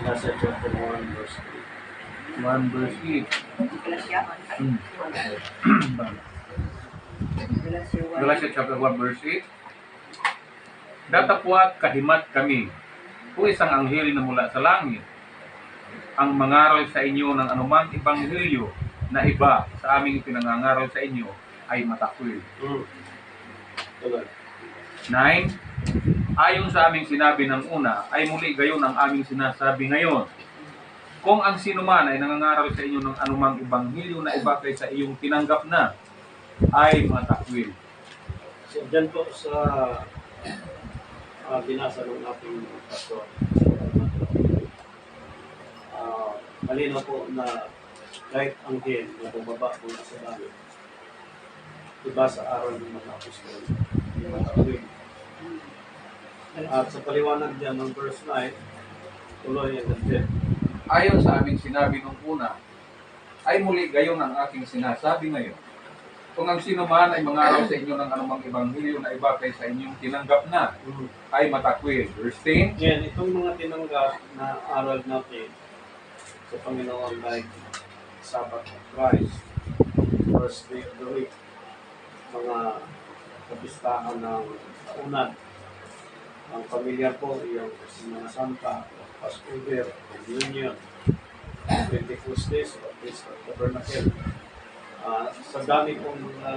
Nasa chapter 1 verse 1 verse 8. Hmm. Galatia chapter 1 verse 8. Datapwat kahimat kami, kung isang anghel na mula sa langit, ang mangaral sa inyo ng anumang ebanghelyo na iba sa aming pinangangaral sa inyo ay matakwil. 9. Ayon sa aming sinabi ng una, ay muli gayon ang aming sinasabi ngayon. Kung ang sino man ay nangangaral sa inyo ng anumang ebanghelyo na iba kaysa iyong tinanggap na, ay matakwil. So, dyan po sa binasa ng ating pastor, malinaw po na kahit anghel na bumaba po na sa langit, iba sa araw ng mga apostol, matakwil. At sa paliwanag dyan ng verse 9, tuloy ang ganyan. Ayon sa aming sinabi nung una, ay muli gayon ang aking sinasabi ngayon. Kung ang sino man ay mangaral sa inyo ng anumang ebanghelyo na iba kaysa inyong tinanggap na, ay matakwil. Verse 10. Yan, itong mga tinanggap na aral natin sa Panginoon like Sabbath of Christ, first day of the week, mga kapistahan ng taunad. Ang pamilyar po, yung Semana Santa, Passover, Communion, Pentecostes, Baptist of Tabernacle. Sa dami pong mga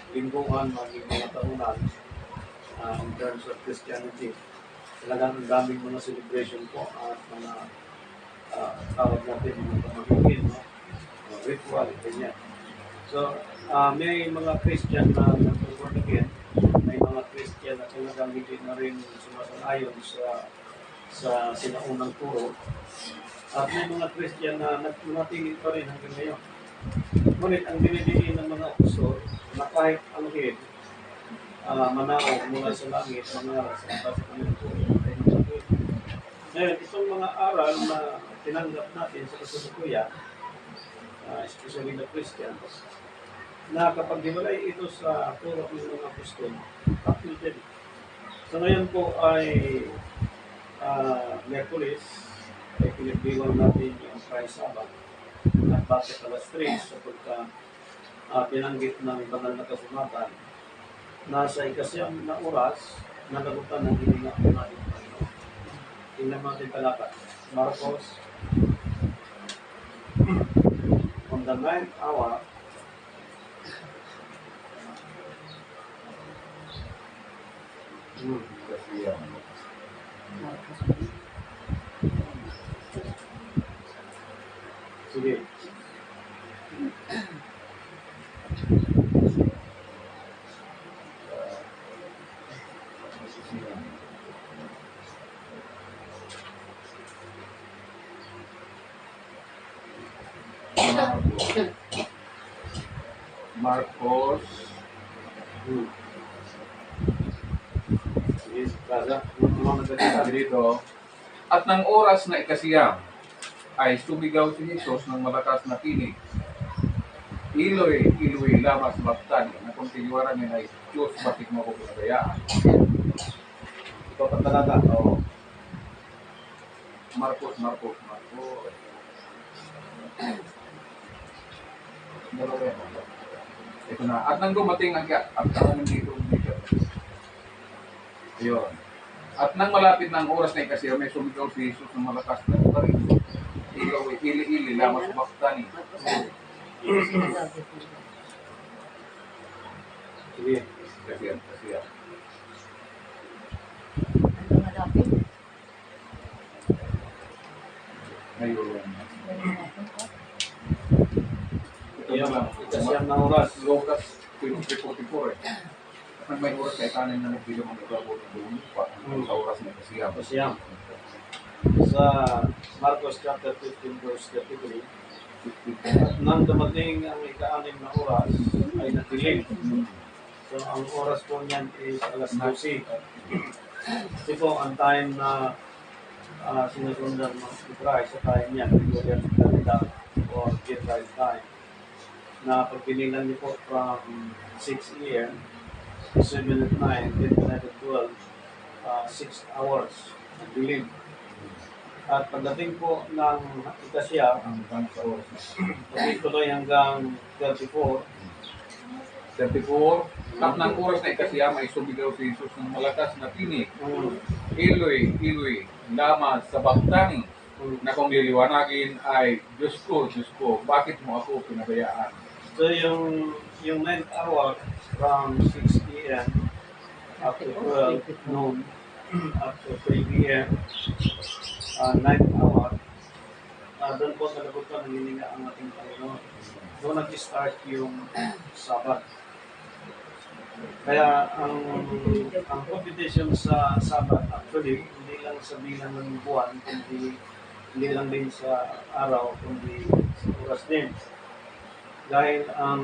lingguhan, mga taonan, in terms of Christianity, talagang ang daming mga celebration po at mga tawag natin mga pamagigin, no? Ritual, ganyan. So, may mga Christian na nag-born again, may mga Christian na talagang hindi na rin sumasanayon sa sinaunang turo. At may mga Christian na nagtunatingin pa rin hanggang ngayon. Ngunit ang binibigay ng mga apostol na kahit anghel, manao mula sa langit, mangaral sa iba sa kanilang turo. Ngayon, itong mga aral na tinanggap natin sa kasalukuyan, especially the Christians, na kapag hiwalay ito sa turo ng mga apostol, actually, so ngayon po ay Merkulis, ay pinagdiwang natin yung Christ Sabbath. At bakit alas 3? Sapagka pinanggit ng banal na kasulatan, nasa ikasyam na oras, nagagutan ng hininga ng ating Panginoon. Tingnan natin talata. Marcos, on the 9th hour, sige. Marcos. Sige, Plaza. Dito. At ng oras na ikasiyam, ay sumigaw si Jesus ng malakas na tinig. Iloy, Iloy, lama sabachthani, na kung tiniwaran niya ay Diyos, bakit mo ako pinagayaan? Ito ang talata. Oo. Marcos. Ito na. At nang dumating ang dito. Ayun. At nang malapit na ang oras na ikasiyam, may sumigaw si Jesus ng malakas na tinig. Ili, lama sabachthani. Sige. Kasiyan. Ngayon. Yan, ikasyam na oras. Lucas 23:44 eh. At may oras kay kanin na nagbilang ang ibabaw ng doon sa oras na kasiyam. Ikasyam. Sa Marcos chapter 15 verse 33, at nang dumating ang ika-anim na oras, ay natilim. So, ang oras po niyan is alas 12. Ito po ang time na sinusundan ng Christ sa time niyan, Gregorian calendar or Gentile time. Na pag pinilan niyo po from 6 a.m. to 7 at 9, 10 at 12, 6 hours, dilim. At pagdating po ng ikasya, tuloy hanggang 34, 34, at ng oras na ikasiyam ay sumigaw si Jesus ng malakas na tinig, Eloi, Eloi, lama sabachthani, na kung liliwanagin ay, Diyos ko, bakit mo ako pinabayaan? So yung 9th hour from 6 p.m. up to 12 noon up to 3 p.m. 9th hour, doon po sa labot ko nangininga ang ating Panginoon. Doon nag-start yung Sabat. Kaya ang competition sa Sabat actually hindi lang sa bilang ng buwan, hindi lang din sa araw, kundi sa oras din. Dahil ang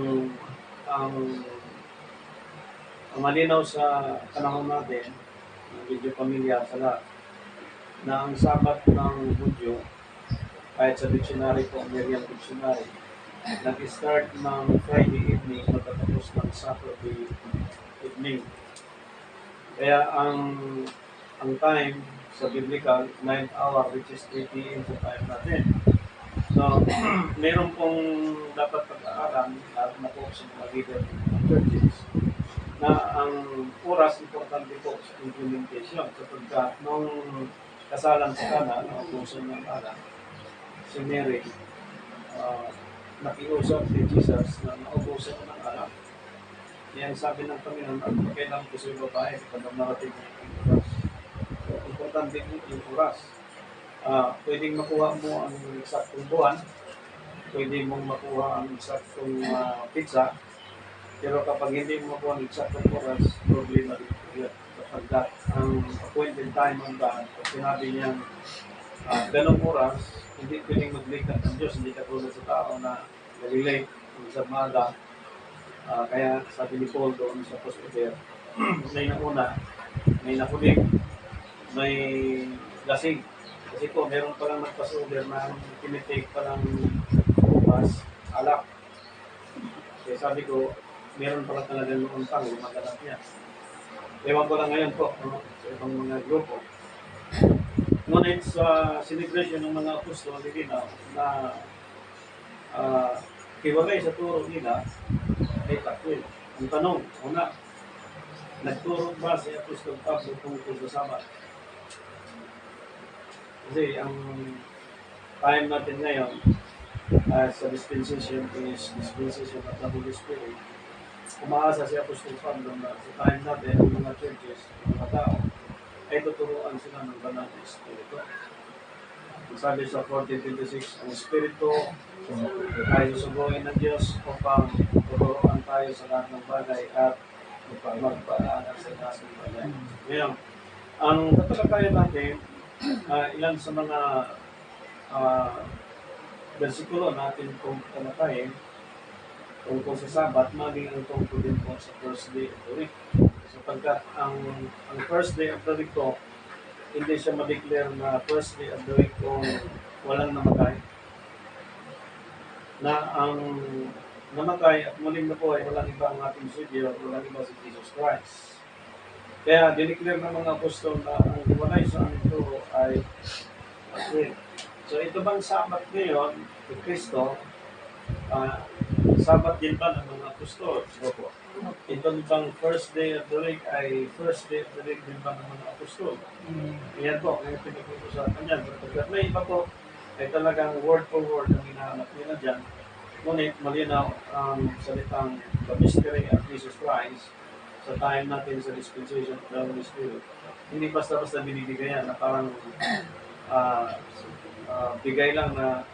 malinaw sa panahon natin, medyo pamilyar sa lahat, na ang Sabat ng Hudyo, kahit sa dictionary po, Merriam Dictionary, nag-start ng Friday evening, matatapos ng Saturday evening. Kaya ang time sa biblical, 9th hour, which is 3 p.m. sa time natin. So, meron pong dapat pag-aaral, lalo na po sa mga leader ng churches, na ang oras importante po sa implementation. Sapagkat nung kasalan sa Kana, nautusan ng Kana, si Mary, nakiusap si Jesus na naubusan ng anak. Yan sabi ng Panginoon, at kailangan ko sa babae kapag narating ng oras. So, importante yung oras. Pwedeng makuha mo ang eksaktong buwan, pwede mong makuha ang eksaktong pizza, pero kapag hindi mo makuha ang eksaktong oras, problema rin po yun. Kapag ang appointed time ng God, pag sinabi niyang ganong oras, hindi pwedeng mag-late ng Diyos, hindi katulad sa tao na nag-late sa maga. Kaya sabi ni Paul doon sa Post-Order, may nauna, may nakuling, may lasing. Kasi po, meron palang nagpas-order na tinitake palang bukas, alak. Kaya sabi ko, meron palang talagang noon pang gumagalap niya. Ewan ko lang ngayon po, sa ibang mga grupo. Ngunit sa celebration ng mga apostol, hindi na hiwalay sa turo nila ay takwil. Ang tanong, una, nagturo ba si Apostol Pablo tungkol sa Sabat? Kasi ang time natin ngayon sa dispensation is dispensation of the Holy Spirit. Umaasa si Apostol Pablo na sa time natin, ang mga churches, ang mga tao, ay tuturuan sila ng banal na Espiritu. Sabi sa 14:26, ang Espiritu ay susubuhin ng Diyos upang tuturuan tayo sa lahat ng bagay at magpaalala sa lahat ng bagay. Ngayon, ang tatalakayan natin, ilan sa mga versikulo natin kung talakayin tungkol sa Sabat, maging ang tungkol din po sa first day of the week. Sapagkat ang first day of the week ko, hindi siya ma-declare na first day of the week kung walang namatay. Na ang namatay at muling na po ay walang iba ang ating Savior, walang iba si Jesus Christ. Kaya dineclare ng mga apostol na ang walay sa ito ay okay. So ito bang Sabat ngayon, kay Kristo, Sabat din ba ng mga apostol? Opo. Ito bang first day of the week ay first day of the week din ba ng mga apostol? Yan po, ngayon pinag-uusapan yan. Pagkat may iba po ay talagang word for word ang hinahanap nila dyan. Ngunit malinaw ang salitang the mystery of Jesus Christ sa time natin sa dispensation of the Holy Spirit. Hindi basta-basta binibigay yan na parang bigay lang na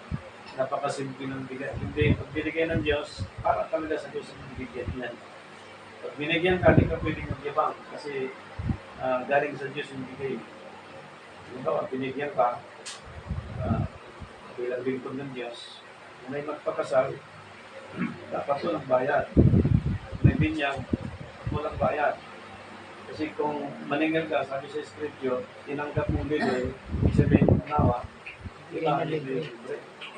napakasimple ng bigay. Hindi, pag binigay ng Diyos, para talaga sa Diyos ang bigyan niyan. Pag binigyan ka, hindi ka pwedeng magyabang kasi galing sa Diyos yung bigay. Halimbawa, binigyan ka bilang lingkod ng Diyos, may magpakasal, dapat walang bayad. May binyag, walang bayad. Kasi kung maningil ka, sabi sa scripture, tinanggap mong libre, ibig sabihin ng nawa, iba libre.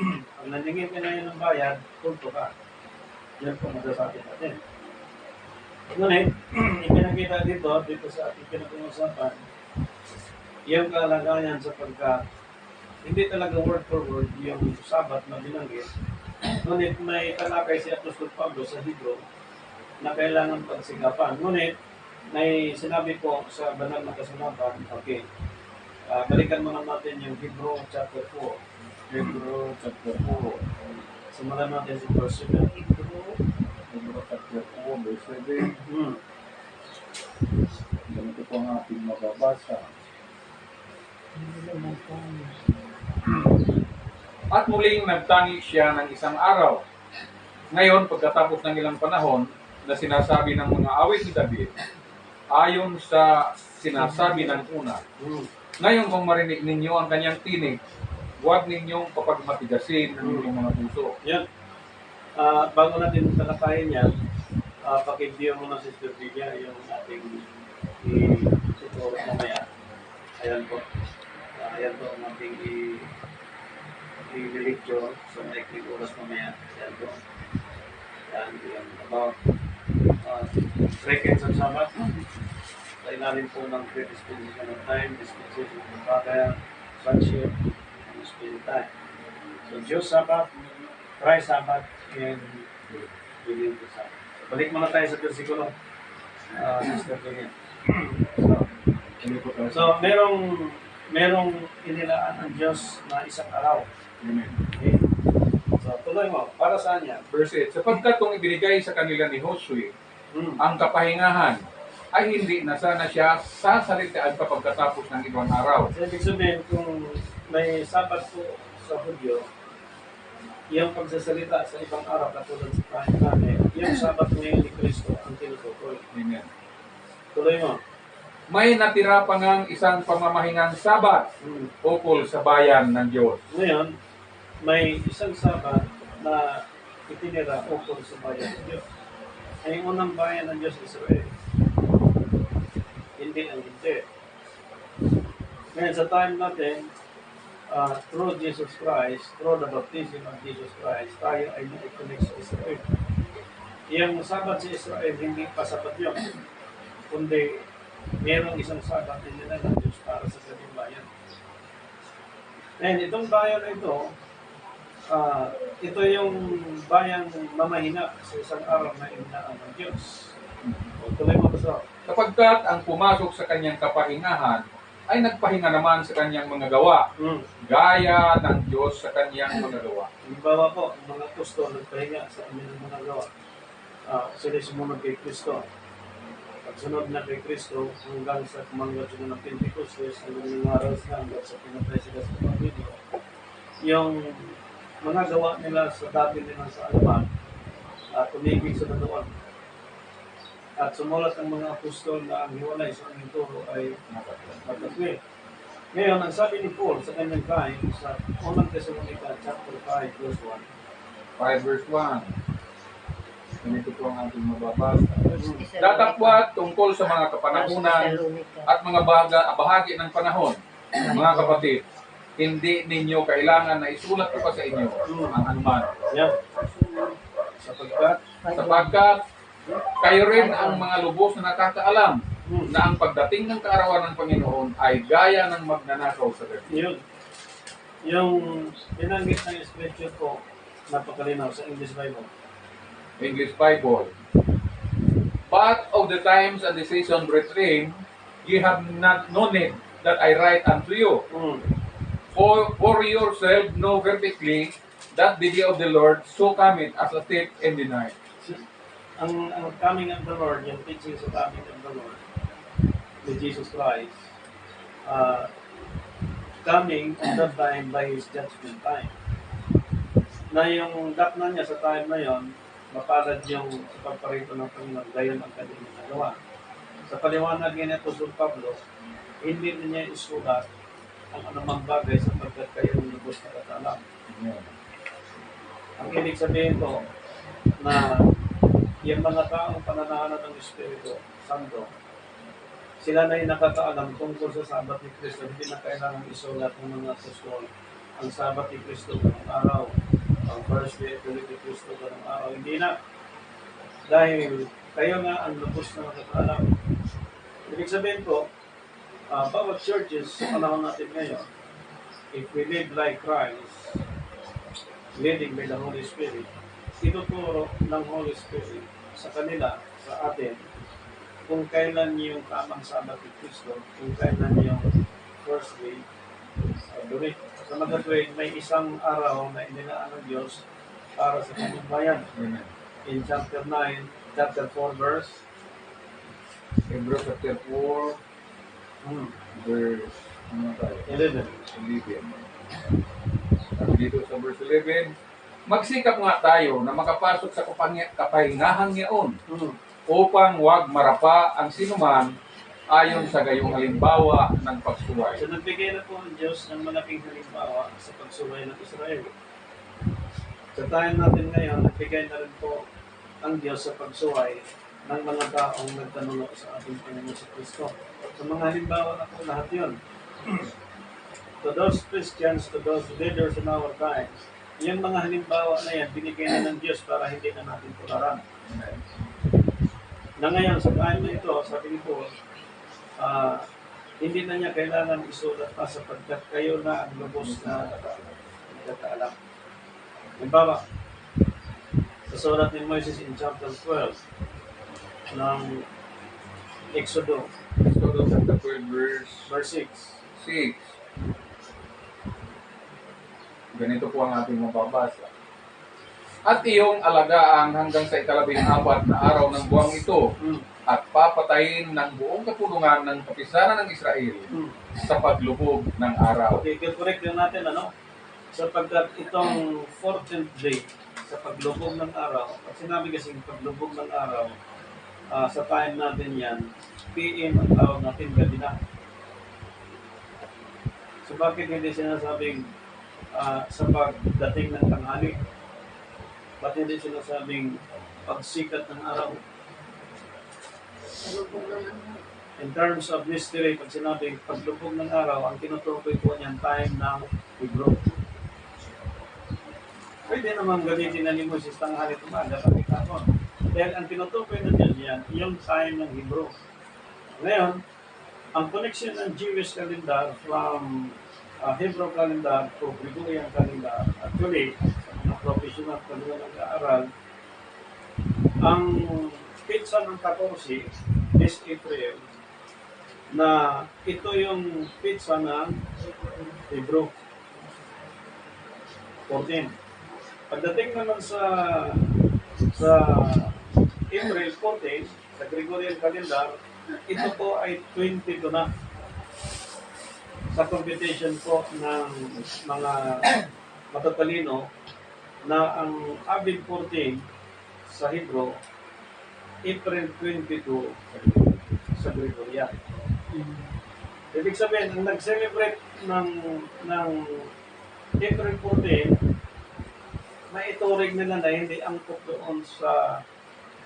Pag naningil ka na yun ng bayad, punto ka. Yan po masasabi natin. Ngunit, ipinakita dito sa ating pinag-uusapan, yung kalagayan sapagkat hindi talaga word for word yung Sabat na binanggit. Ngunit may talakay si Apostol Pablo sa Hebrew na kailangan pagsikapan. Ngunit may sinabi po sa banal na kasulatan, okay, balikan muna natin yung Hebrew chapter 4. Hebrew chapter 4. Simulan natin si verse 7. Hebrew chapter 4, verse 7. Ganito po ang ating mababasa. At muling nagtangi siya ng isang araw. Ngayon, pagkatapos ng ilang panahon na sinasabi ng mga awit ni David, ayon sa sinasabi ng una, ngayon kung marinig ninyo ang kanyang tinig, huwag ninyong papagmatigasin ng inyong mga puso. Yan. Bago natin talakayin yan, pakibigyan mo na si Sister Bigya yung ating ituturo mamaya. Ayan po. Ayan po ang ating i-lecture sa maikling oras mamaya. Ayan po. Ayan, yung about seconds of Sabbath. Sa ilalim po ng pre-dispensation of time, dispensation of Father, Sonship, and Spirit time. So, Diyos Sabbath, Christ Sabbath, and Believe the Sabbath. So, balik muna tayo sa versikulo. Sister Bigya. So, merong inilaan ang Diyos na isang araw. Amen. Okay? So, tuloy mo. Para saan yan? Verse 8, sapagkat kung ibinigay sa kanila ni Josue ang kapahingahan, ay hindi na sana siya sasalitaan kapagkatapos ng ibang araw. So, ibig sabihin, kung may Sabat po sa Hudyo, yung pagsasalita sa ibang araw katulad sa kahit yung Sabat ngayon ni Kristo ang tinutukoy. Amen. Tuloy mo. May natira pa ngang isang pamamahingang Sabat ukol sa bayan ng Diyos. Ngayon, may isang Sabat na itinira ukol sa bayan ng Diyos. Ay unang bayan ng Diyos, Israel. Hindi ang hindi. Ngayon, sa time natin, through Jesus Christ, through the baptism of Jesus Christ, tayo ay na-connect sa Israel. Yung Sabat sa Israel, hindi pa sapat yun. Kundi, mayroong isang Sabat din nila ng Diyos para sa kanyang bayan. Ngayon, itong bayan na ito yung bayang mamahina sa isang araw na inaan ng Diyos. Tuloy mo ba? Sapagkat ang pumasok sa kanyang kapahingahan ay nagpahinga naman sa kanyang mga gawa, gaya ng Diyos sa kanyang mga gawa. Halimbawa po, ang mga apostol nagpahinga sa kanilang mga gawa. Sila sumunod kay Kristo. Pagsunod na kay Kristo, hanggang sa kumanggap sila ng Pentecostes, hanggang nangaral sila, hanggang sa pinatay sila sa Panginoon. Yung mga gawa nila sa dati nila sa alaman, tumigil sa doon. At sumulat ang mga apostol na ang hiwalay sa aming turo ay matatwi. Ngayon, ang sabi ni Paul sa kanyang time sa 1 Thessalonica chapter 5 verse 1. 5 verse 1. Ganito po ang ating mababasa. Datapwat tungkol sa mga kapanahunan at mga bahagi ng panahon, mga kapatid, hindi ninyo kailangan na isulat ko pa sa inyo ang anuman. Yan. Sapagkat kayo rin ang mga lubos na nakakaalam na ang pagdating ng kaarawan ng Panginoon ay gaya ng magnanakaw sa gabi. Yun. Yung binanggit ng scripture ko, napakalinaw sa English Bible. English Bible. But of the times and the season, brethren, ye have not known it that I write unto you. For yourself know perfectly that the day of the Lord so cometh as a thief in the night. Ang coming of the Lord, yung teaching sa coming of the Lord, with Jesus Christ, coming at that time by His judgment time. Na yung dakna niya sa time na yon, mapalad yung pagparito ng Panginoon, gayon ang kanyang nagawa. Sa paliwanag ni Apostol Pablo, hindi niya isulat ang anumang bagay sapagkat kayo ng lubos na katalam. Ang ibig sabihin ko, na yung mga taong pananahanan ng Espiritu Santo, sila na yung nakakaalam tungkol sa Sabat ni Kristo. Hindi na kailangan isulat ng mga apostol ang Sabat ni Kristo ng araw, ang first day of ni Kristo ng araw. Hindi na. Dahil kayo nga ang lubos na nakakaalam. Ibig sabihin ko, bawat churches sa panahon natin ngayon, if we live like Christ, leading by the Holy Spirit, ituturo ng Holy Spirit sa kanila, sa atin, kung kailan yung tamang sabat ni Kristo, kung kailan yung first day of the week. Sa mga tuwing, may isang araw na inilaan ng Diyos para sa kanyang bayan. Amen. In chapter 9, chapter 4, verse Hebrews chapter 4, verse ano tayo? 11. 11. At dito sa verse 11, magsikap nga tayo na makapasok sa kapahingahan niyaon upang wag marapa ang sinuman ayon sa gayong halimbawa ng pagsuway. So nagbigay na po ang Diyos ng malaking halimbawa sa pagsuway ng Israel. Sa time natin ngayon, nagbigay na rin po ang Diyos sa pagsuway ng mga taong nagtanulo sa ating Panginoon sa Kristo. Sa mga halimbawa na po lahat yun. To those Christians, to those leaders in our times, yung mga halimbawa na yan, binigay na ng Diyos para hindi na natin tularan. Na ngayon, sa time na ito, sabi ni Paul, hindi na niya kailangan isulat pa sapagkat kayo na ang lubos na nagkakaalam. Halimbawa, sa sulat ni Moses in chapter 12 ng Exodus chapter 12, verse 6. 6. Ganito po ang ating mababasa. At iyong alagaan hanggang sa ika-14 na araw ng buwang ito at papatayin ng buong kapulungan ng kapisanan ng Israel sa paglubog ng araw. Okay, correct lang natin, sapagkat itong 14th day sa paglubog ng araw, at sinabi kasing paglubog ng araw, sa time natin yan, PM ang tawag natin, gabi na. So bakit hindi sinasabing sa pagdating ng tanghali? Ba't hindi sinasabing pagsikat ng araw? In terms of mystery, pag sinabing paglubog ng araw, ang tinutukoy po niyan time ng Hebrew. Pwede naman gamitin na ni Moses tanghali umaga, pati hapon. Dahil ang tinutukoy na yan, yung time ng Hebrew. Ngayon, ang connection ng Jewish calendar from Hebrew calendar to Gregorian calendar, actually, sa mga professional kalendar ng kaaral, ang pizza ng 14 this April, na ito yung pizza ng Hebrew 14. Pagdating naman sa April 14, sa Gregorian calendar, ito po ay 22 na. Sa computation po ng mga matatalino na ang Aviv 14 sa Hebrew, April 22 sa Gregorian. Ibig sabihin, ang nag-celebrate ng April 14, maituring nila na hindi angkop doon sa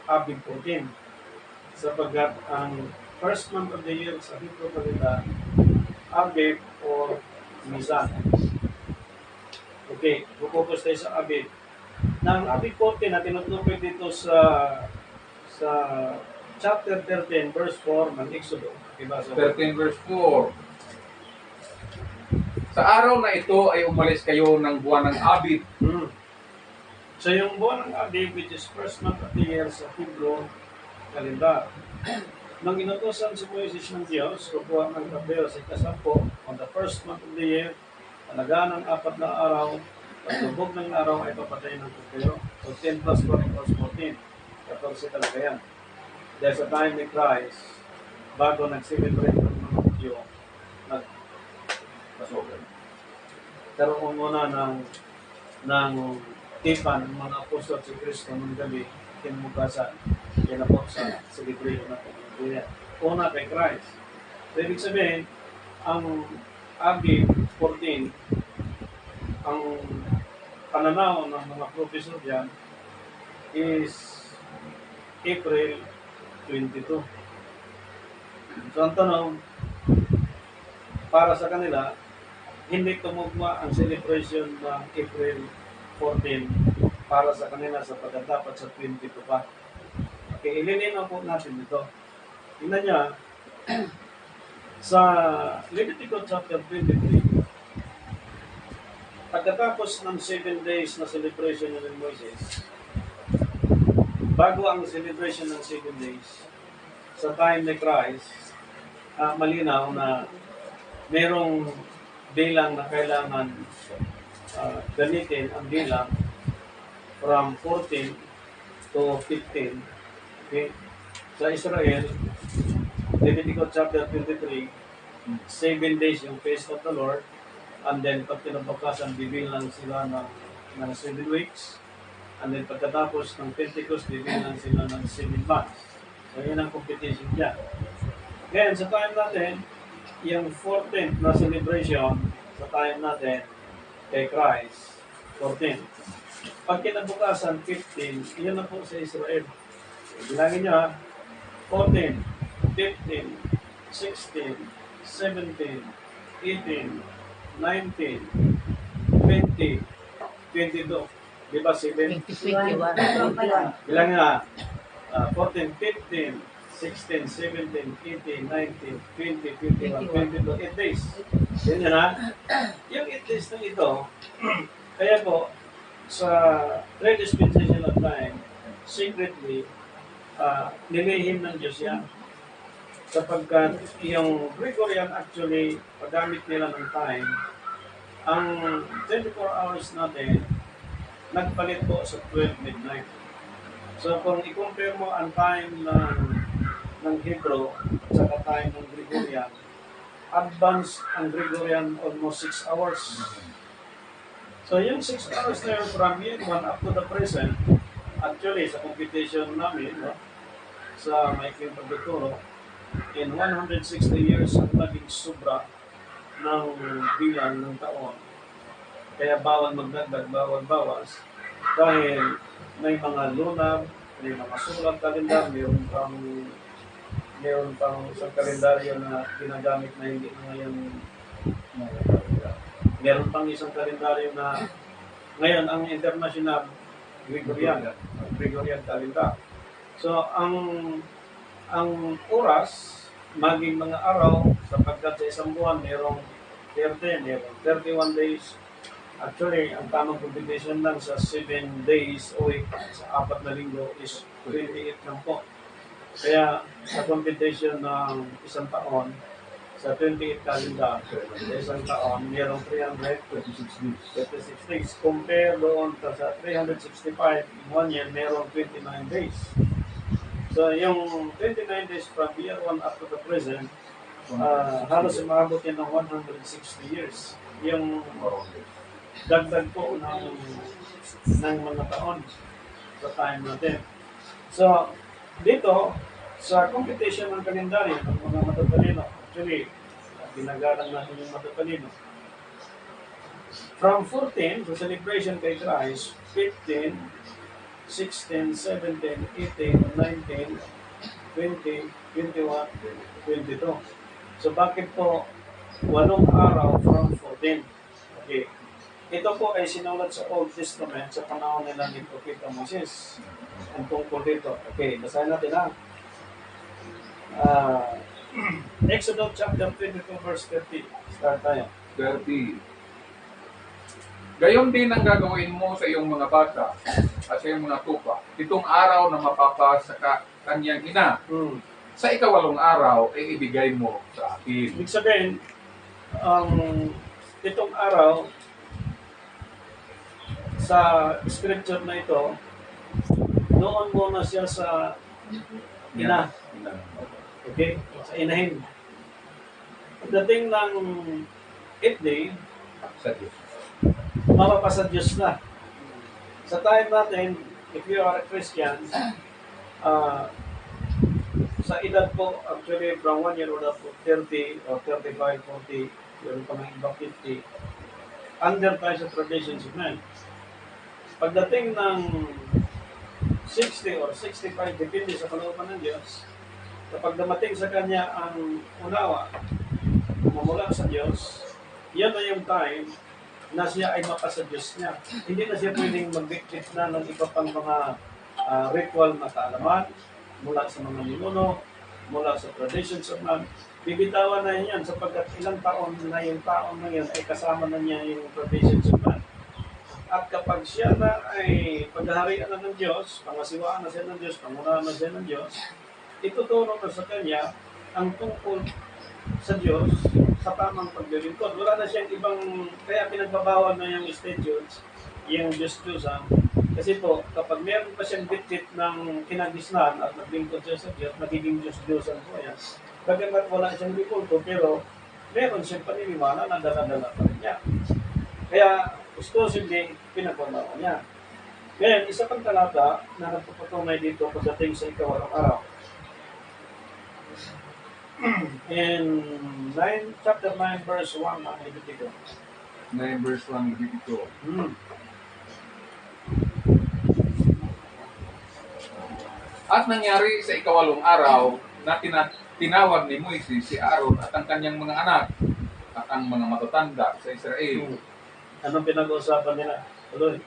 Aviv 14. Sapagkat ang first month of the year sa Hebrew calendar, Aviv or Nisan. Okay, focus tayo sa Aviv. Nang Aviv 14 na tinutukoy dito sa chapter 13, verse 4 ng Exodus. 13 verse 4. Sa araw na ito ay umalis kayo ng buwan ng Aviv. So yung buwan ng Aviv, which is first month of the year sa Hebrew calendar. Nang inutosan si Moises ng Diyos, kukuha ng kabel sa ikasampo, on the first month of the year, alagaan ng 4 na araw, paglubog ng araw ay papatayin ng kabel. So 10 plus 4 equals 14. 14 talaga yan. Dahil sa time ni Christ, bago nag-celebrate ng mga Diyo, nagpasokan. Karoon muna ng tipan ng mga apostol si Kristo ng gabi, kinubukasan, yan na po sa celebration natin. Una kay Christ. So, ibig sabihin, ang Aviv 14, ang pananaw ng mga professor diyan is April 22. So, ang tanong, para sa kanila, hindi tumugma ang celebration ng April 14 para sa kanila sapagkat dapat sa 22 pa. Okay, ililinaw po natin ito. Tingnan niya, sa Leviticus chapter 23, pagkatapos ng 7 days na celebration ni Moises, bago ang celebration ng 7 days, sa time ni Christ, malinaw na merong bilang na kailangan gamitin ang bilang from 14 to 15. Okay? Sa Israel, Leviticus chapter 23, 7 days yung feast of the Lord, and then pag kinabukasan, bibilang sila ng 7 weeks, and then pagkatapos ng Pentecost, bibilang sila ng 7 months. So, yun ang competition niya. Ngayon, sa time natin, yung 14th na celebration, sa time natin, kay Christ, 14. Pag kinabukasan, 15, yun na po sa Israel. Bilangin nyo ha, 14, 15, 16, 17, 18, 19, 20, 22. Di ba 7? 2021. Bilang nga, 14, 15, 16, 17, 18, 19, 20, 21, 22, 8 days. Yan yan ha. Yung 8 days na ito, kaya po, sa third dispensation of time, secretly, nilihim ng Diyos yan. Sapagkat yung Gregorian actually, paggamit nila ng time, ang 24 hours natin, nagpalit po sa 12 midnight. So kung i-compare mo ang time ng Hebrew at time ng Gregorian, advance ang Gregorian almost 6 hours. So yung 6 hours na yun from year 1 up to the present, actually sa computation namin, no, sa maikling pagduturo, in 160 years ang naging sobra ng bilang ng taon. Kaya bawal magdagdag, bawal bawas. Dahil may mga lunar, may mga sulat kalendar, mayroon pang isang kalendaryo na ginagamit na hindi na ngayon. Meron pang isang kalendaryo na ngayon ang international Gregorian calendar. So ang oras, maging mga araw, sapagkat sa isang buwan, merong 30, merong 31 days. Actually, ang tamang computation lang sa 7 days o week, sa 4 na linggo is 28 lang po. Kaya sa computation ng isang taon, sa 28 calendar, sa isang taon, merong 336 days. Compare doon sa 365, in 1 year, merong 29 days. So, yung 29 days from year 1 up to the present, halos umabot yan ng 160 years. Yung dagdag po ng mga taon sa time natin. So, dito, sa competition ng kalendaryo ng mga matatalino, actually, ginagalang natin yung matatalino. From 14, sa celebration kay Christ, 15, 16, 17, 18, 19, 20, 21, 22. So bakit po 8 araw from 14? Okay. Ito po ay sinulat sa Old Testament sa panahon nila ni Propeta Moses. Ang tungkol dito. Okay, basahin natin ha. Exodus chapter 22 verse 30. Start tayo. 30. Gayon din ang gagawin mo sa iyong mga bata at sa iyong mga tupa. 7 araw na mapapa sa kanyang ina. Sa 8 araw ay ibigay mo sa akin. Ibig sabihin, ang 7 araw sa scripture na ito, noon muna siya sa ina. Okay? Sa inahin. Pagdating ng 8th day, Sa Diyos. mapapasa Diyos na. Sa time natin, if you are a Christian, sa edad po, actually from 1 year old up to 30 or 35, 40, yun pa may iba 50, under tayo sa traditions of men. Pagdating ng 60 or 65, depende sa kalooban ng Diyos, kapag dumating sa Kanya ang unawa, mamula sa Diyos, yan na yung time na siya ay mapasa Diyos niya. Hindi na siya pwedeng mag-dictate na ng iba pang mga ritual na kaalaman mula sa mga ninuno, mula sa traditions of man. Bibitawan na yan sapagkat ilang taon na yung taon na yan ay kasama na niya yung traditions of man. At kapag siya na ay paghaharian na ng Diyos, pangasiwaan na siya ng Diyos, pangunahan na siya ng Diyos, ituturo na sa kanya ang tungkol sa Diyos sa tamang paglilingkod. Wala na siyang ibang, kaya pinagbabawal na yung statutes, yung Diyos-Diyosan. Kasi po, kapag meron pa siyang bit-bit ng kinagisnan at naglingkod siya sa Diyos, nagiging Diyos-Diyosan po yan. Bagamat wala siyang likulto, pero meron siyang paniniwala na dala-dala pa rin niya. Kaya, gusto hindi pinagbabawa niya. Ngayon, isa pang talata na nagpapatunay dito pagdating sa ikawalong araw. In chapter 9, verse 1 ng Leviticus. 9 verse 1 Leviticus. At nangyari sa ikawalong araw na tinawag ni Moises si Aaron at ang kanyang mga anak at ang mga matatanda sa Israel. Anong pinag-uusapan nila? Tuloy.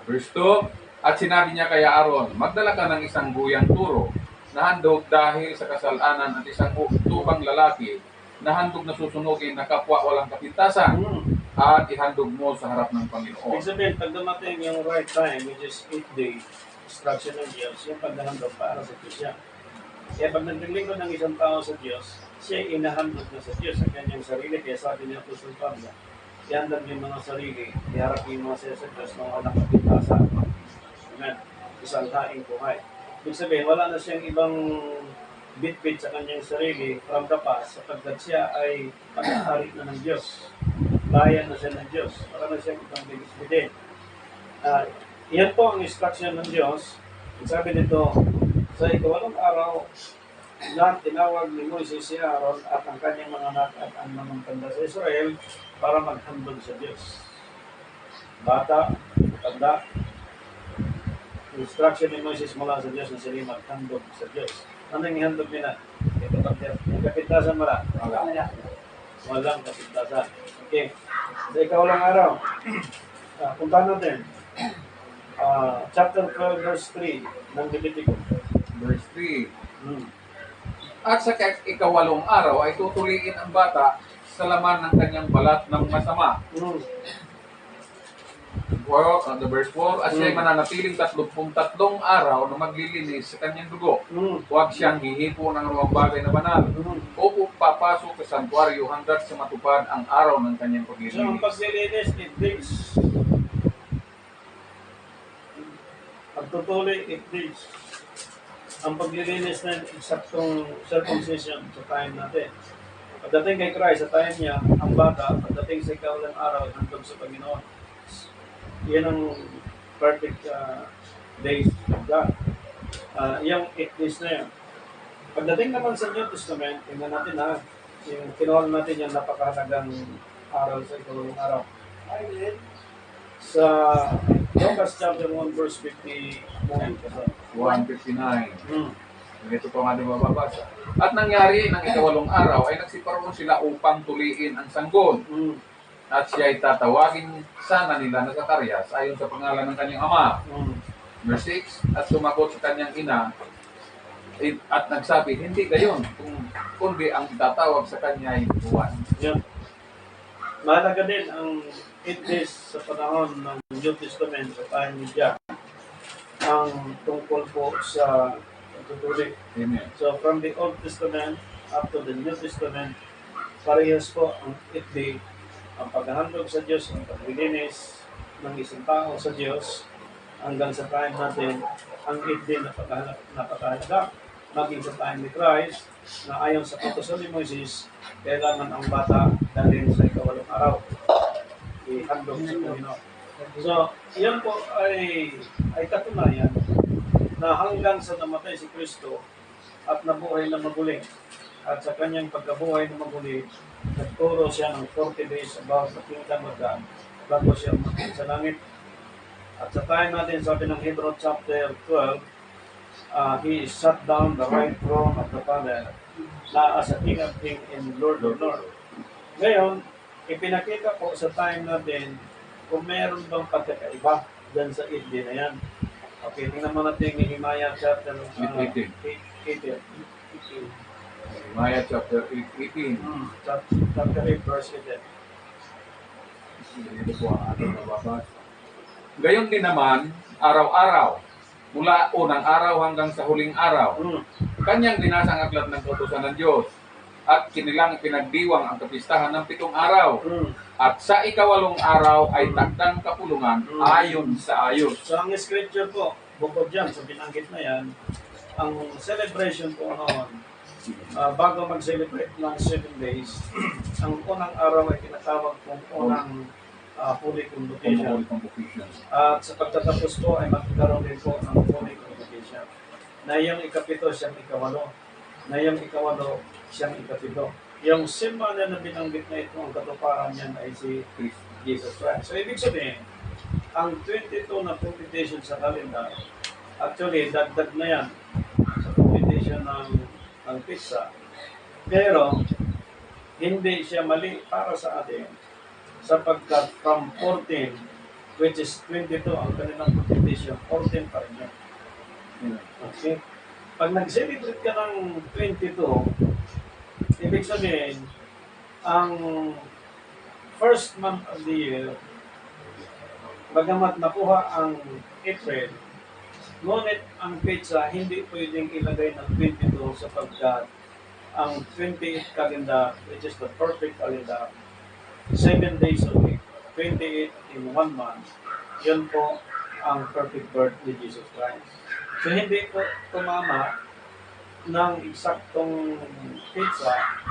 Verse 2, at sinabi niya kay Aaron, magdala ka ng isang buyang turo na handog dahil sa kasalanan at isang tubang lalaki na handog na susunugin na kapwa walang kapintasan at ihandog mo sa harap ng Panginoon. Ibig sabihin, pag dumating yung right time, which is 8 days, instruction ng Diyos, yung paghahandog para sa Diyos siya. Kaya pag naglilingkod ng isang tao sa Diyos, siya inahandog na sa Diyos sa kanyang sarili. Kaya sabi niya po sa Pablo, ihandog yung mga sarili, iharap yung mga siya sa Diyos na walang kapintasan. Amen. Isang haing buhay. Ibig sabihin, wala na siyang ibang bit-bit sa kanyang sarili from the past sapagkat siya ay pag-ahari na ng Diyos. Bayan na siya ng Diyos. Wala na siyang ibang bit-bit. Yan po ang instruction ng Diyos. Sabi nito, sa ikawalong araw, na tinawag ni Moises si Aaron at ang kanyang mga anak at ang mga tanda sa Israel para maghandog sa Diyos. Bata, tanda, instruction ni Moises mula sa Diyos na sila maghandog sa Diyos. Ano yung handog nila? Ito pagkaya. Yung kapintasan wala? Walang kapintasan. Okay. Sa ikawalong araw, punta natin. Chapter 12, verse 3 ng Leviticus. Verse 3. At sa ikawalong araw ay tutuliin ang bata sa laman ng kanyang balat ng masama. The verse 4, at siya'y mananatiling 33 araw na maglilinis sa kanyang dugo. Huwag siyang hihipo ng anumang bagay na banal. O papasok sa santuaryo hanggat sa matupad ang araw ng kanyang paglilinis. So, ang paglilinis, it days. Pagtutuloy, it days. Ang paglilinis na eksaktong circumcision sa time natin. Pagdating kay Christ, sa time niya, ang bata, pagdating sa ikawalang araw, hanggang sa Panginoon. Yan ang perfect days of God. Yung 8 days na yan. Pagdating naman sa New Testament, tingnan natin yung kinuha natin yung napakahalagang araw sa ikawalang araw. Sa Lucas chapter 1 verse 59. 1:59. Ito po ang ating mababasa. At nangyari ng ikawalong araw ay nagsiparoon sila upang tuliin ang sanggol. At siya ay tatawagin sana nila na Zacarias ayon sa pangalan ng kanyang ama. Verse 6, at sumagot sa kanyang ina at nagsabi, hindi gayon, kundi ang itatawag sa kanya ay Juan. Yeah. Mahalaga din ang 8 days sa panahon ng New Testament sa time ni John ang tungkol po sa pagtutuloy. Amen. So from the Old Testament up to the New Testament, parehas po ang 8 day, ang paghahandog sa Diyos, ang paglilinis ng isang tao sa Diyos, hanggang sa time natin, ang 8 day na napakahalaga, maging sa time ni Christ, na ayon sa kautusan ni Moises, kailangan ang bata dalhin sa ikawalong araw. Ihandog sa Panginoon. So, yan po ay katunayan na hanggang sa namatay si Kristo at nabuhay na maguling. At sa kanyang pagkabuhay na maguling, nagturo siya ng 40 days about the kingdom of God bago siya umakyat sa langit. At sa time natin, sabi ng Hebrew chapter 12, he sat down the right throne of the Father na as a King of Kings and Lord of Lords. Ngayon, ipinakita po sa time natin kung meron bang pagkakaiba dyan sa 8 day na yan. Okay, tingnan mo natin yung Nehemiah chapter 18. Nehemiah chapter 18. Chapter 8 verse 18. Ito po ang ating mababasa. Gayon din naman, araw-araw, mula unang araw hanggang sa huling araw, kanyang binasa ang aklat ng kautusan ng Diyos at kinilang pinagdiwang ang kapistahan ng 7 araw. At sa ikawalong araw ay takdang kapulungan ayon sa ayos. So ang scripture po, bukod dyan sa binanggit na yan, ang celebration po noon, bago mag-celebrate ng 7 days, ang unang araw ay tinatawag kong unang Holy Convocation. At sa pagtatapos po ay magkakaroon din po ng Holy Convocation. Na yung ikapito siyang ikawalo. Na yung ikawalo siyang ikapito. Yung semana na binanggit na ito, ang katuparan niyan ay si Jesus Christ. So ibig sabihin, ang 22 na computation sa kalendar, actually, dagdag na yan sa computation ng pizza. Pero, hindi siya mali para sa atin sapagkat from 14, which is 22, ang kanilang computation, 14 pa rin yan. Okay? Pag nag-celebrate ka ng 22, ibig sabihin, ang first month of the year, bagamat nakuha ang April, ngunit ang pizza hindi pwedeng ilagay ng 22 sapagkat ang 28 calendar, which is the perfect calendar, 7 days a week, 28 in 1 month, yun po ang perfect birth ni Jesus Christ. So hindi po tumama ng eksaktong pizza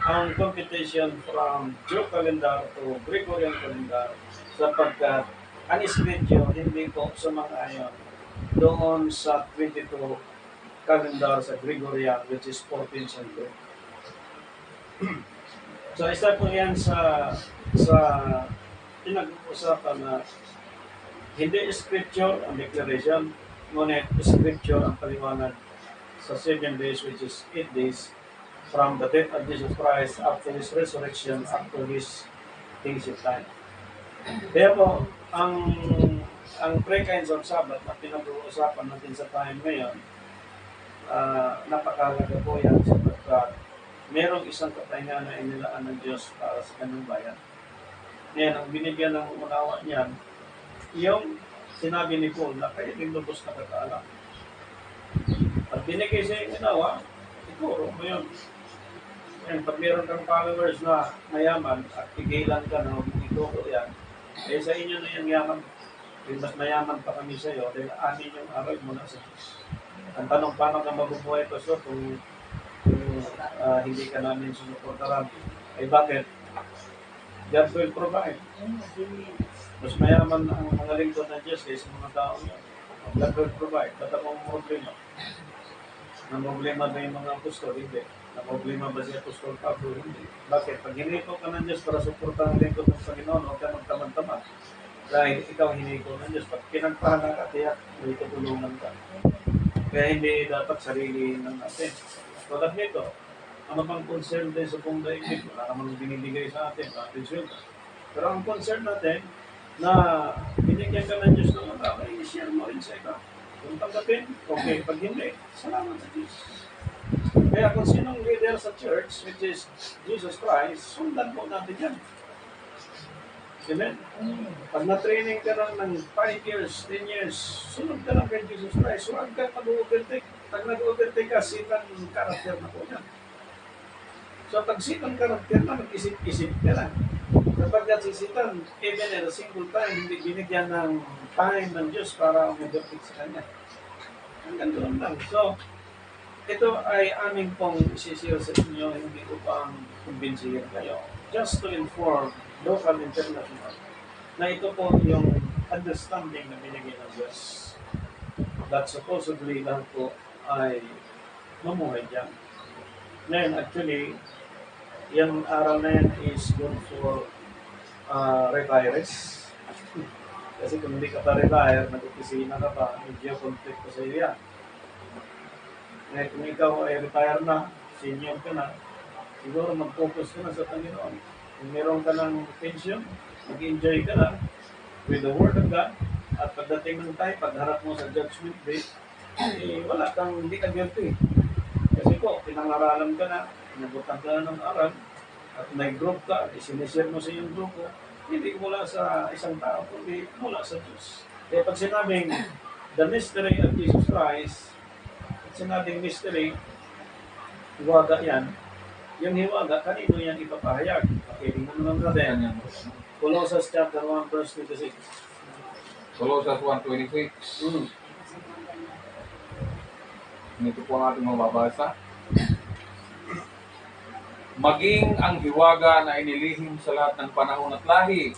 ang computation from Jew calendar to Gregorian calendar sapagkat ang schedule hindi po sumang-ayon doon sa 22 calendar sa Gregorian which is 14th century. So isa po yan sa pinag-uusapan na hindi scripture ang declaration, ngunit scripture ang paliwanag sa 7 days which is 8 days from the death of Jesus Christ up to His resurrection up to His kingship time. Kaya po, ang pre-kinds of Sabbath na pinag-uusapan natin sa time ngayon, napakalaga po yan sapagkat merong isang kapahinga na inilaan ng Diyos para sa kanyang bayan. Ngayon, ang binigyan ng unawa niyan, yung sinabi ni Paul na kayo din lubos na kakaalam. At binigay sa yung unawa, siguro mo yun. Ngayon, pag meron kang followers na mayaman at tigilan ka na ituro yan, eh sa inyo na yung yaman. Kung mas mayaman pa kami sa iyo, dahil anin yung aral muna sa Diyos. Ang tanong, paano ka mabubuhay pa so kung hindi ka namin susuportaran? Ay bakit? God will provide. Mas mayaman ang mga lingkod ng Diyos kaysa mga tao niya. God will provide. Ba't ang problema? Ang problema ba yung mga apostol? Hindi. Ang problema ba si Apostol Pablo? Hindi. Bakit? Pag hiniko ka ng Diyos para suportahan ang lingkod ng Panginoon, huwag ka magtamad-tamad. Dahil ikaw hiniko ng Diyos. Pag pinagpahala ka, tiyak, may tutulungan ka. Kaya hindi dapat sarili ng natin. Tulad nito, ano bang concern din sa buong daigdig? Wala namang binibigay sa atin, atensyon. Pero ang concern natin, na binigyan ka ng Diyos ng mga ay i-share mo rin sa iba. Kung tanggapin, okay. Pag hindi, salamat sa Diyos. Kaya kung sinong leader sa church, which is Jesus Christ, sundan mo natin yan. Amen? Pag na-training ka lang ng 5 years, 10 years, sunod ka lang kay Jesus Christ. Huwag ka mag-overtake. Pag nag-overtake ka, silang karakter na po yan. So pag silang karakter na, mag-isip-isip ka lang. Kapag si Satan, even at a single time, hindi binigyan ng time ng Diyos para mag-overtake sa kanya. Hanggang doon lang. So, ito ay aming pong isisir sa inyo, hindi ko pang kumbinsihin kayo. Just to inform local international na ito po yung understanding na binigay ng Diyos that supposedly lang po ay mamuhay dyan. Ngayon, actually, yung araw na yan is good for retirees. Kasi kung hindi ka pa retire, nag-opisina ka pa, medyo conflict ko sa iyo yan. Ngayon, kung ikaw ay retire na, senior ka na, siguro mag-focus ka na sa Panginoon. Kung meron ka ng pension, mag-enjoy ka na with the Word of God, at pagdating ng time, pagharap mo sa judgment day, wala kang, hindi ka guilty. Kasi po, pinangaralan ka na, pinabutan ka na ng aral, at may group ka, isinishare mo sa iyong grupo, hindi mula sa isang tao, kundi mula sa Diyos. Kaya pag sinabing the mystery of Jesus Christ, at sinabing mystery, hiwaga yan, yung hiwaga, kanino yan ipapahayag? Okay, tingnan naman natin. Ganyan. Colossians chapter 1, verse 26. Colossians 1:26. Mm. Ito po ang ating mababasa. Maging ang hiwaga na inilihim sa lahat ng panahon at lahi,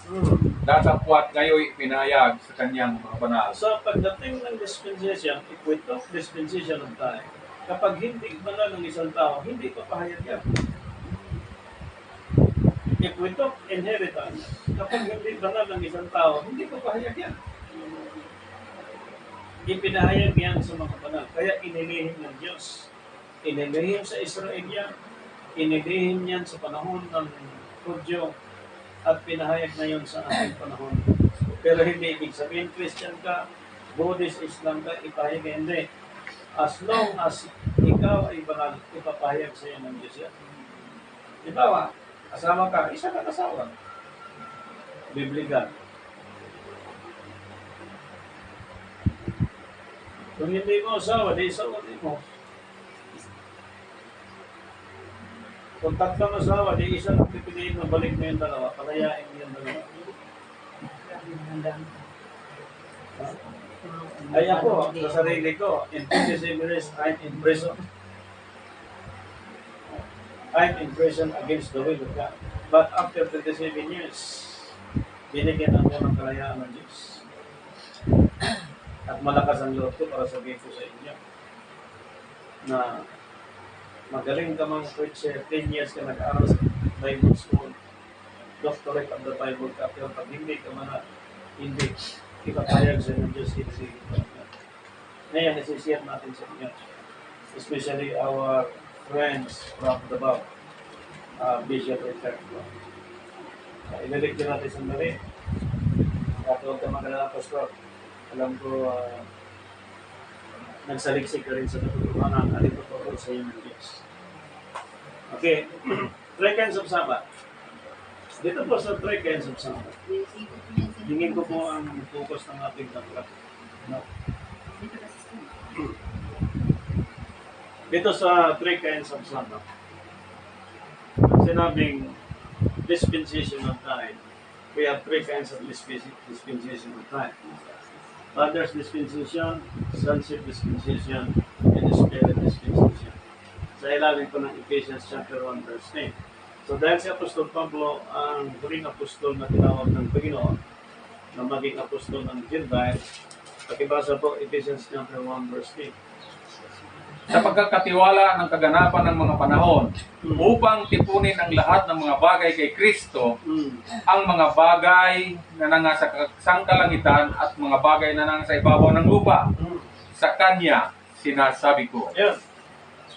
datapwat ngayon pinayag sa kanyang mga banal. Sa pagdating ng dispensation, equito, dispensation of time, kapag hindi banal ng isang tao, hindi papahayag yan. Equito, inheritance, kapag hindi banal ng isang tao, hindi papahayag yan. Ipinahayag yan sa mga banal. Kaya inilihim ng Diyos. Inilihim sa Israel yan. Inilihim yan sa panahon ng Hudyo at pinahayag na yun sa ating panahon. Pero hindi ibig sabihin, Christian ka, Buddhist, Islam ka, ipahayag hindi. As long as ikaw ay banal, ipapahayag sa iyo ng Diyos yan. Diba, kasama ka, isa ka kasawa. Biblical. Kung hindi mo asawa, di isawa din mo. Kung tatlong asawa, di isa ang pipiliin mo, balik mo yung dalawa, palayain mo yung dalawa. Ay ako, sa sarili ko, in 27 years, I'm in prison. I'm in prison against the will of God. But after 27 years, binigyan ako ng kalayaan ng Diyos. At malakas ang loob ko para sabihin ko sa inyo na magaling ka mang preacher, 10 years ka nag-aaral sa Bible School, doctorate of the Bible ka, pero pag hindi ka man hindi, ipapayag sa ng Diyos, hindi ka. Ngayon, isi-share natin sa inyo, especially our friends from the Bob, Bishop Richard. Ibalik din natin sandali. At huwag ka magalala, Pastor. Alam ko, nagsaliksik ka rin sa natutunan at ipapagod sa iyo ng Diyos. Okay, three kinds of Sabbath. Dito po sa three kinds of Sabbath, tingin ko po ang focus ng ating kapag. No? Dito sa three kinds of Sabbath, sinabing dispensation of time, we have three kinds of dispensation of time. Father's dispensation, sonship dispensation, and spirit dispensation. Sa ilalim po ng Ephesians chapter 1 verse 10. So dahil si Apostol Pablo ang huling apostol na tinawag ng Panginoon na maging apostol ng Gentiles, pakibasa po Ephesians chapter 1 verse 10. Sa pagkakatiwala ng kaganapan ng mga panahon, upang tipunin ang lahat ng mga bagay kay Kristo, ang mga bagay na nangasa sangkalangitan at mga bagay na nangasa ibabaw ng lupa. Sa Kanya, sinasabi ko. Yan.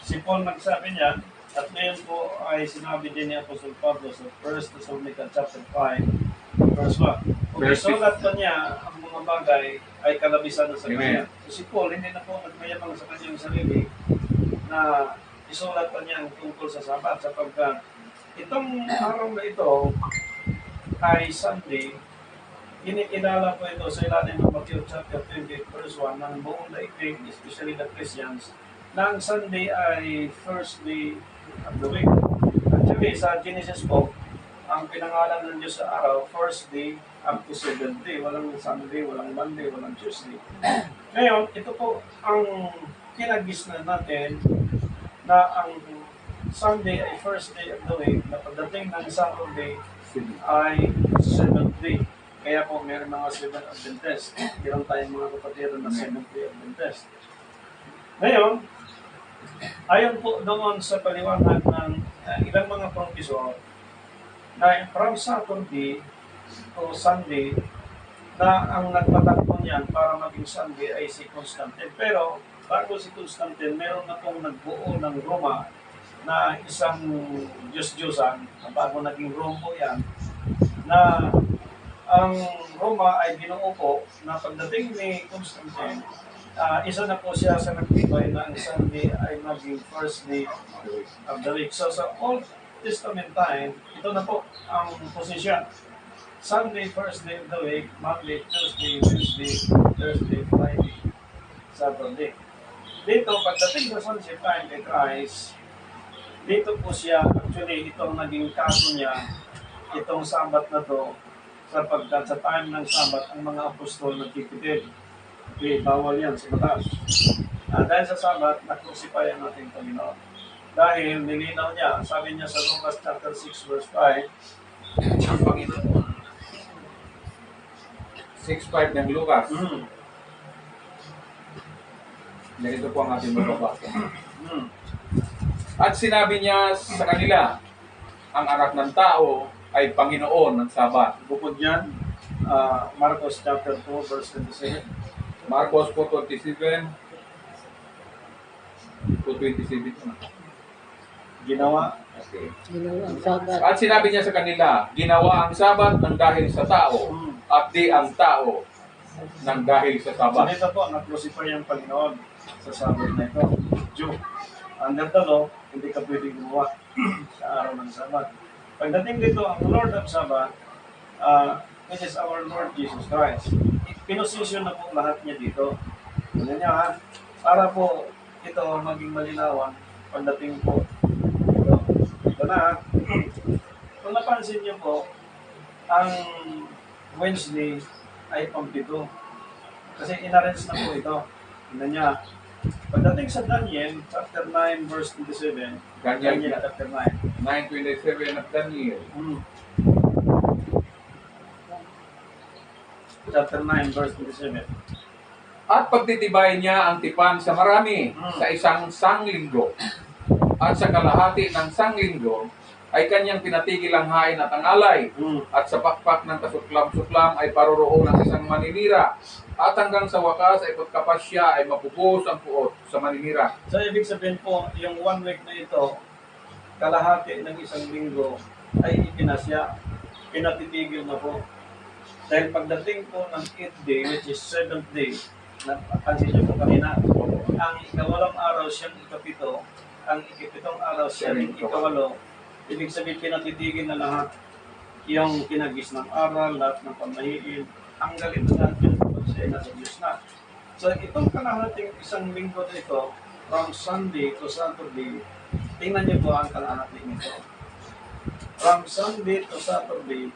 Si Paul nagsabi niyan, at ngayon po ay sinabi din ni Apostol Pablo sa 1 Thessalonica chapter 5, verse 1. Kung isulat pa niya ang mga bagay ay kalabisan na sa kanya. So si Paul, hindi na po nagmayabang sa kanyang sarili na isulat pa niya ang tungkol sa Sabat sapagkat itong araw na ito ay Sunday. Inikilala po ito sa ilalim ng Matthew chapter 20 verse 1 ng buong daigdig, especially the Christians, na ang Sunday ay first day of the week. Actually, sa Genesis po, ang pinangalan ng Diyos sa araw, first day up to seventh day. Walang Sunday, walang Monday, walang Tuesday. Ngayon, ito po ang kinagisnan natin na ang Sunday ay first day of the week, na pagdating ng Saturday ay seventh day. Kaya po meron mga Seventh Adventist. Meron tayong mga kapatid na Seventh Day Adventist. Ngayon, ayon po doon sa paliwanag ng ilang mga profesor na from Saturday to Sunday na ang nagpatakbo niyan para maging Sunday ay si Constantine. Pero bago si Constantine, meron na pong nagbuo ng Roma na isang Diyos-Diyosan, bago naging Rome po yan, na ang Roma ay binuo po na pagdating ni Constantine, isa na po siya sa nagtibay na ang Sunday ay maging first day of the week. So sa Old Testament time, ito na po ang posisyon Sunday, first day of the week, Monday, Tuesday, Wednesday, Thursday, Friday, Saturday. Dito, pagdating sa sonship time kay Christ, dito po siya, actually, itong naging kaso niya, itong Sabat na to, sapagkat sa time ng Sabat, ang mga apostol nagtitipid. Okay, bawal yan sa batas. Dahil sa Sabat, na-crucify ang ating Panginoon. Dahil nilinaw niya, sabi niya sa Lucas chapter 6 verse 5, Ang Panginoon. 6.5 ng Lucas. Ganito po ang ating mababasa. At sinabi niya sa kanila, ang anak ng tao ay Panginoon ng Sabat. Bukod yan, Marcos chapter 2 verse 27. Marcos 4:27 to 27. Ginawa. Okay. Ginawa ang Sabat. At sinabi niya sa kanila, ginawa ang Sabat ng dahil sa tao, at di ang tao ng dahil sa So Sabat. dito po, na-crucify ang Panginoon sa Sabat na ito. Jew. Under the law, hindi ka pwedeng gumawa sa araw ng Sabat. Pagdating dito, ang Lord of Sabat, which is our Lord Jesus Christ, pinosisyon na po lahat niya dito. Ano niya ha? Para po ito maging malinawan pagdating po ito. Ito na ha. Kung napansin niyo po, ang Wednesday ay pang-pito. Kasi inarrange na po ito. Ano niya? Pagdating sa Daniel, chapter 9, verse 27, Daniel chapter 9. 9:27 of Daniel. Chapter 9, verse 27. At pagtitibayin niya ang tipan sa marami sa isang sanglinggo. At sa kalahati ng sanglinggo ay kanyang pinatigil ang hain at ang alay. At sa pakpak ng kasuklam-suklam ay paroroon ng isang maninira. At hanggang sa wakas ay pagkapas siya ay mapupuhos ang puot sa maninira. So, ibig sabihin po, yung 1 week na ito, kalahati ng isang linggo ay ipinasya. Pinatitigil na po. Dahil pagdating po ng 8th day, which is 7th day, napansin niyo po kanina, ang ikawalong araw siyang ikapito, ang ikapitong araw siyang ikawalo, ibig sabihin pinatitigil na lahat yung kinagis ng aral, lahat ng pamahiin, ang galit na natin pag siya nasa Diyos na. So itong kalahating isang linggo nito, from Sunday to Saturday, tingnan niyo po ang kalahati nito. From Sunday to Saturday,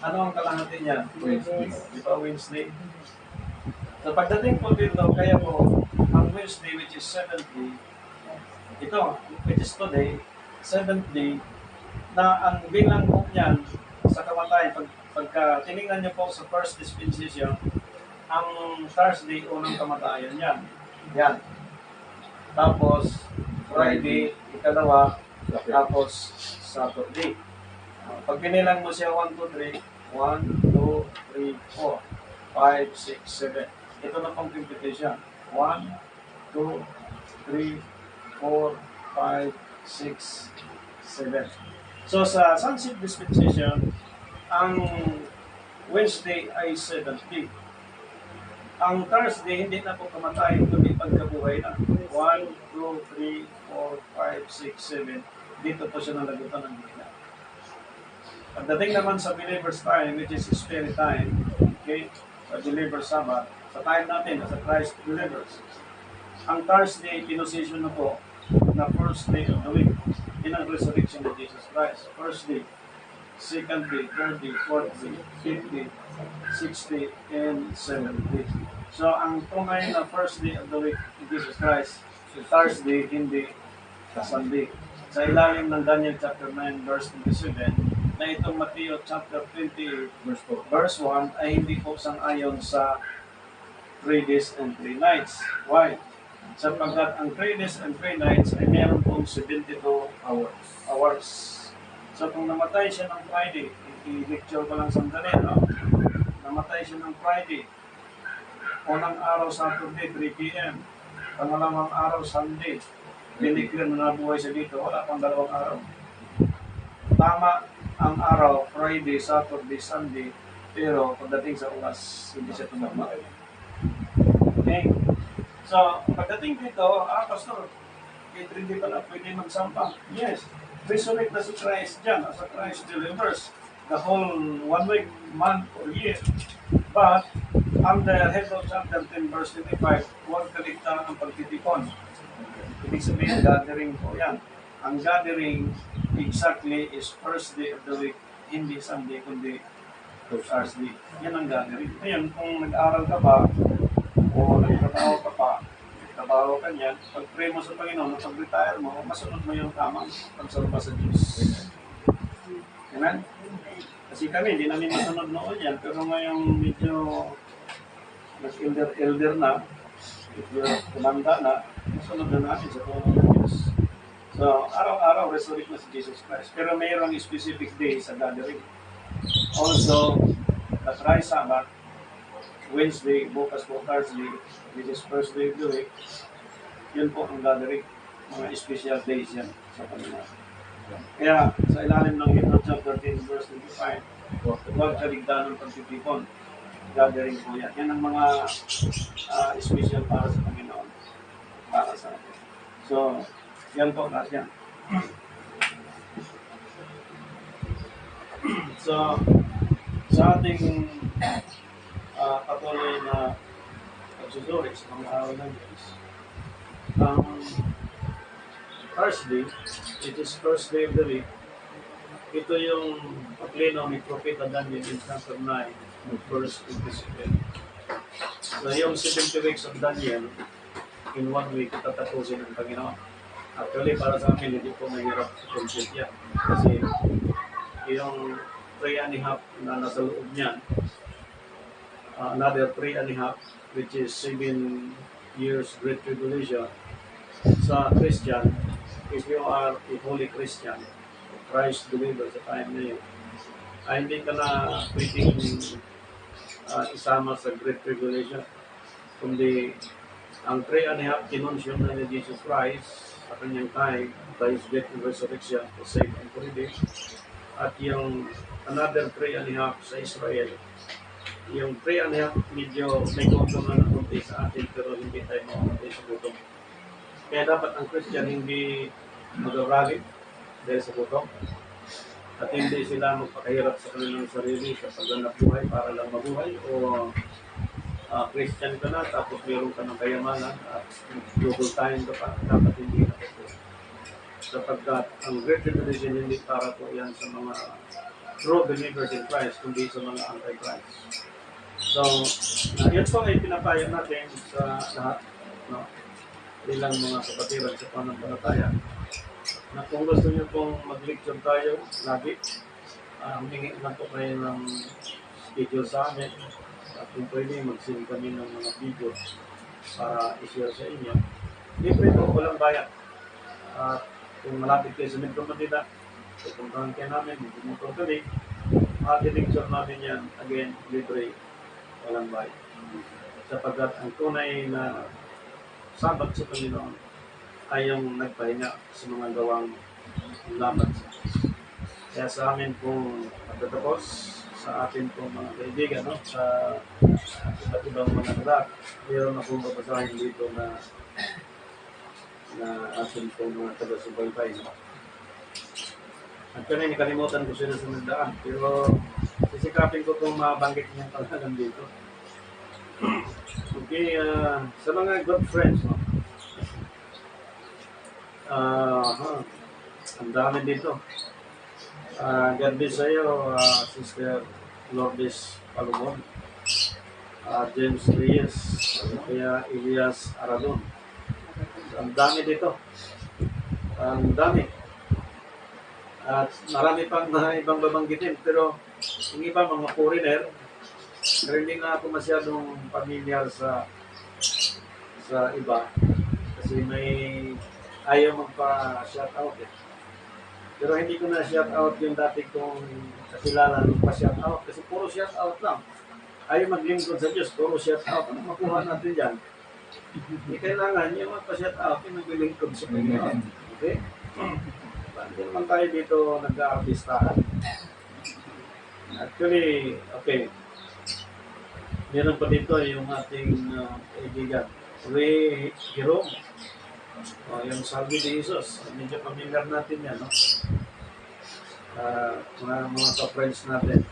ano ang kalahati niya? Wednesday. Di ba Wednesday? So pagdating po dito, kaya po, ang Wednesday which is 7th day, ito, which is today, 7th day, na ang bilang po niyan sa kamatayan, pagka tinignan niyo po sa first dispensation, ang Thursday, unang kamatayan yan. Yan. Tapos, Friday, ikalawa, tapos Saturday. Pag binilang mo siya 1, 2, 3, 1, 2, 3, 4, 5, 6, 7. Ito na pang computation. 1, 2, 3, 4, 5, 6, 7. So sa sunset dispensation, ang Wednesday ay 70. Ang Thursday, hindi na po kamatay, kundi pagkabuhay na. 1, 2, 3, 4, 5, 6, 7. Dito po siya nalagutan ng bigla. Pagdating naman sa believer's time, which is spirit time, okay, sa believer's Sabbath, sa time natin, sa Christ believers, ang Thursday, pinosisyon na po na first day of the week in ang resurrection of Jesus Christ. First day, second day, third day, fourth day, fifth day, sixth day, and seventh day. So, ang tunay na first day of the week of Jesus Christ, Thursday, hindi Sunday. Sa ilalim ng Daniel chapter 9, verse 27, na itong Matthew chapter 20, verse 1, ay hindi po sang-ayon sa 3 days and 3 nights. Why? Sapagkat ang 3 days and 3 nights ay meron pong 72 hours. So kung namatay siya ng Friday, i-lecture ko lang sandali, no? Namatay siya ng Friday, unang araw Saturday, 3 p.m. Pangalawang araw Sunday, diniklir na nabuhay siya dito, wala pang 2 araw. Tama ang araw, Friday, Saturday, Sunday, pero pagdating sa oras, hindi siya tumama. Okay? So, pagdating dito, Pastor, kahit hindi pala pwede magsampa. Yes, resurrect na si Christ dyan, as a Christ delivers. the whole 1 week, month, or year. But ang the head of chapter 10 verse 25, huwag kaligtaan ang pagtitipon. Ibig sabihin, gathering po yan. Ang gathering exactly is first day of the week, hindi Sunday, kundi Thursday. Yan ang gathering. Ngayon, kung nag-aral ka pa, o nagtrabaho ka pa, nagtrabaho ka niyan, pag-pray mo sa Panginoon, pag-retire mo, masunod mo yung tamang pagsamba sa Diyos. Amen? Kasi kami, hindi namin masunod noon yan, pero ngayong medyo nag-elder na, medyo tumanda na, masunod na natin sa tulong ng Diyos. So, araw-araw, resurrect na si Jesus Christ. Pero mayroong specific day sa gathering. Also, the Christ Sabbath, Wednesday, bukas po Thursday, which is first day of the week, yun po ang gathering. Mga special days yan sa kanila. Kaya, sa ilalim ng Hebrews chapter 13, verse 25, huwag kaligtaan ng pagtitipon. Gathering po yan. Yan ang mga special para sa Panginoon. Para sa atin. So, yan po lahat yan. So, sa ating patuloy na pagsusuri sa mga araw ng Diyos, Thursday, it is first day of the week, ito yung paglinaw ni Propeta Daniel in chapter 9, verse 27. So, yung 70 weeks of Daniel, in 1 week, itatapusin ng Panginoon. Actually, para sa amin, hindi po mahirap sa concept yan. Kasi, yung 3.5 na nasa loob niyan, another 3.5, which is 7 years Great Tribulation, sa Christian, if you are a holy Christian, Christ believer sa time na yun, ay hindi ka na pwedeng isama sa Great Tribulation, kundi ang 3.5 kinunsyon na ni Jesus Christ sa kanyang time by His death and resurrection to save and to redeem, at yung another 3.5 sa Israel. Yung 3.5 medyo may gutom na nakunti sa atin, pero hindi tayo makakunti sa gutom. Kaya dapat ang Christian hindi mag-rally dahil sa gutom, at hindi sila magpakahirap sa kanilang sarili sa pagganap buhay para lang mabuhay, o Christian ka na tapos meron ka ng kayamanan at global time ka pa, dapat hindi na po. Sapagkat ang Great Tribulation hindi para po yan sa mga true believers in Christ, kundi sa mga anti-Christ. So, yun po ay pinapayo natin sa lahat, no? Ilang mga kapatiran sa pananampalataya, na kung gusto niyo pong mag-lecture tayo lagi, humingi lang po kayo ng schedule sa amin, at kung pwede mag-send kami ng mga video para i-share sa inyo. Libre po, walang bayad. At kung malapit kayo sa Metro Manila, pupuntahan kayo namin, mag-motor kami, at i-lecture namin yan, again, libre, walang bayad. Sapagkat ang tunay na sabat sa Panginoon ay yung nagpahinga sa mga gawang laban sa Diyos. Kaya sa amin pong magtatapos, sa atin pong mga kaibigan, no? Sa iba't ibang mga lugar, mayroon na pong babasahin dito na atin pong mga taga-subaybay, no? At kanina nakalimutan ko sila sa nagdaan, pero sisikapin ko kung mabanggit niyang pangalan dito. Okay, sa mga good friends, no? Ang dami dito. God bless sa'yo, Sister Lourdes Palumon, James Reyes, kaya Elias Aradon. Ang dami dito. Ang dami. At marami pang ibang babanggitin, pero yung iba mga foreigner, pero hindi nga ako masyadong familiar sa iba kasi may ayaw magpa-shoutout eh. Pero hindi ko na shoutout yung dati kong kakilala nung pa-shoutout kasi puro shoutout lang. Ayaw maglingkod sa Diyos, puro shoutout. Ano makuha natin dyan? Hindi kailangan yung magpa-shoutout yung naglilingkod sa Panginoon. Okay? Hindi naman tayo dito nag-aartistahan. Actually, okay. Meron pa dito yung ating kaibigan, Ray Jerome. Yung Salvi de Jesus. Medyo familiar natin yan, no? mga ka-friends natin.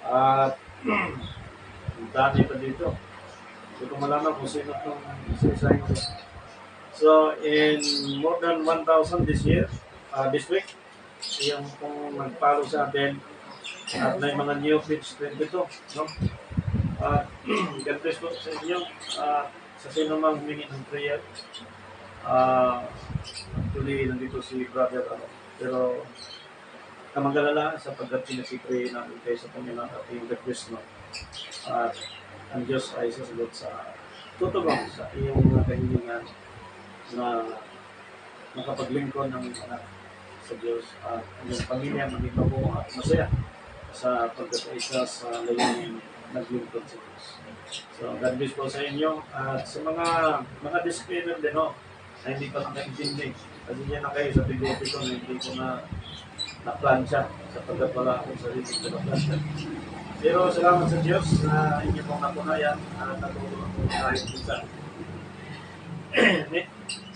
At ang dami pa dito. Hindi ko malaman kung sino itong isa-isahin ko. So, in more than 1,000 this year, this week, yung kung nag-follow sa atin, at may mga new page 22, no? At God bless po sa inyo. Sa sino mang humingi ng prayer, actually, nandito si brother, pero kamagalala sapagkat pinag-pray namin kayo sa Panginoon at yung God bless, no? At ang Diyos ay sasagot sa tutulong sa iyong mga kahilingan na makapaglingkod ng anak sa Diyos at ang iyong pamilya maging mabuo at masaya sa pagkakaisa sa layunin naglingkod sa Diyos. So, God bless po sa inyo at sa mga disclaimer din, no, na hindi pa nakaintindi. Kasi yan na kayo sa video ko na hindi ko na plansya sapagkat wala akong sarili na plansya. Pero salamat sa Diyos na inyo pong napunayan at natulungan po kahit minsan.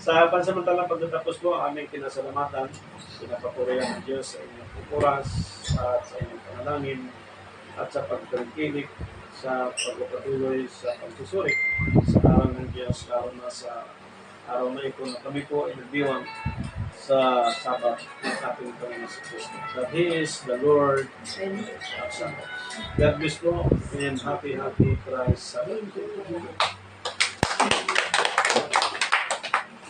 Sa pansamantalang pagtatapos po, aming kinasalamatan, pinapapurihan ng Diyos sa inyong pupuras at sa inyong panalangin at sa pagtangkilik sa pagpapatuloy sa pagsusuri sa araw ng Diyos, lalo na sa araw na ito na kami po ay nagdiwang sa Sabat ng ating Panginoon sa Kristo. That He is the Lord of Sabbath. God bless po and happy Christ Sabbath.